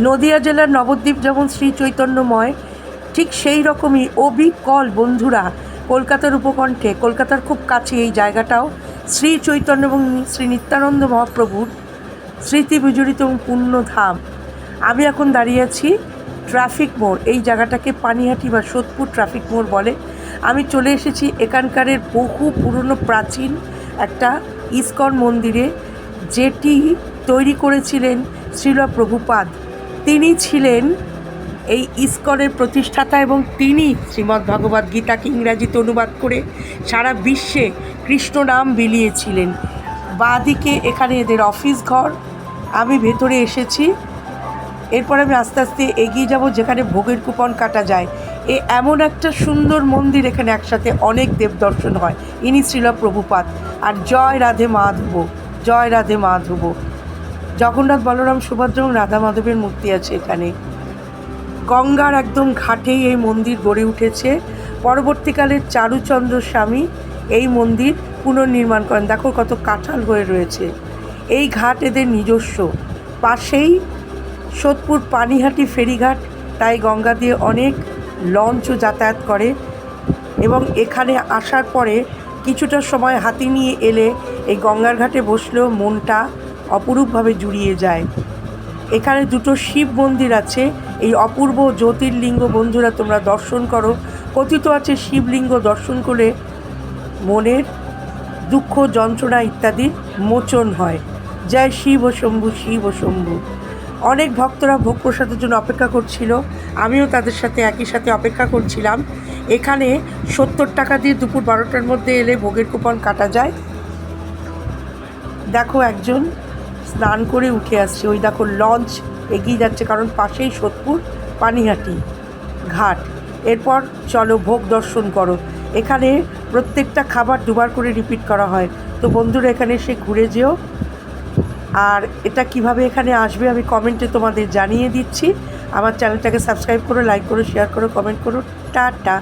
নদিয়া জেলার নবদ্বীপ যেমন শ্রী চৈতন্যময়, ঠিক সেই রকমই অবিকল বন্ধুরা কলকাতার উপকণ্ঠে, কলকাতার খুব কাছে এই জায়গাটাও শ্রী চৈতন্য এবং শ্রী নিত্যানন্দ মহাপ্রভুর স্মৃতি বিজড়িত এবং পুণ্যধাম। আমি এখন দাঁড়িয়ে আছি ট্রাফিক মোড়। এই জায়গাটাকে পানিহাটি বা সোদপুর ট্রাফিক মোড় বলে। আমি চলে এসেছি এখানকারের বহু পুরনো প্রাচীন একটা ইস্কন মন্দিরে, যেটি তৈরি করেছিলেন শ্রীল প্রভুপাদ। তিনি ছিলেন এই ইস্কনের প্রতিষ্ঠাতা এবং তিনি শ্রীমদ্ভগবদ্ গীতাকে ইংরাজিতে অনুবাদ করে সারা বিশ্বে কৃষ্ণ নাম বিলিয়েছিলেন। বাঁদিকে এখানে এদের অফিস ঘর। আমি ভেতরে এসেছি, এরপর আমি আস্তে আস্তে এগিয়ে যাব যেখানে ভোগের কুপন কাটা যায়। এমন একটা সুন্দর মন্দির, এখানে একসাথে অনেক দেব দর্শন হয়। ইনি শ্রীল প্রভুপাদ। আর জয় রাধে মাধব, জয় রাধে মাধব। জগন্নাথ, বলরাম, সুভদ্রা এবং রাধা মাধবের মূর্তি আছে এখানে। গঙ্গার একদম ঘাটেই এই মন্দির গড়ে উঠেছে। পরবর্তীকালে চারুচন্দ্র স্বামী এই মন্দির পুনর্নির্মাণ করেন। দেখো কত কাঁঠাল হয়ে রয়েছে। এই ঘাট এদের নিজস্ব। পাশেই সোদপুর পানিহাটি ফেরিঘাট, তাই গঙ্গা দিয়ে অনেক লঞ্চও যাতায়াত করে। এবং এখানে আসার পরে কিছুটা সময় হাতি নিয়ে এলে এই গঙ্গার ঘাটে বসলেও মনটা অপরূপভাবে জুড়িয়ে যায়। এখানে দুটো শিব মন্দির আছে। এই অপূর্ব জ্যোতির্লিঙ্গ বন্ধুরা তোমরা দর্শন করো। কথিত আছে শিবলিঙ্গ দর্শন করলে মনের দুঃখ, যন্ত্রণা ইত্যাদি মোচন হয়। জয় শিব ও শম্ভু, শিব ও শম্ভু। অনেক ভক্তরা ভোগ প্রসাদের জন্য অপেক্ষা করছিল, আমিও তাদের সাথে একই সাথে অপেক্ষা করছিলাম। এখানে 70 টাকা দিয়ে দুপুর 12টার মধ্যে এলে ভোগের কুপন কাটা যায়। দেখো একজন স্নান করে উঠে আসছে, ওই দেখো লঞ্চ এগিয়ে যাচ্ছে, কারণ পাশেই সোদপুর পানিহাটি ঘাট। এরপর চলো ভোগ দর্শন করো। এখানে প্রত্যেকটা খাবার দুবার করে রিপিট করা হয়। তো বন্ধুরা এখানে এসে ঘুরে যেও। আর এটা কিভাবে এখানে আসবে আমি কমেন্টে তোমাদের জানিয়ে দিচ্ছি। আমার চ্যানেলটাকে সাবস্ক্রাইব করো, লাইক করো, শেয়ার করো, কমেন্ট করো। টাটা।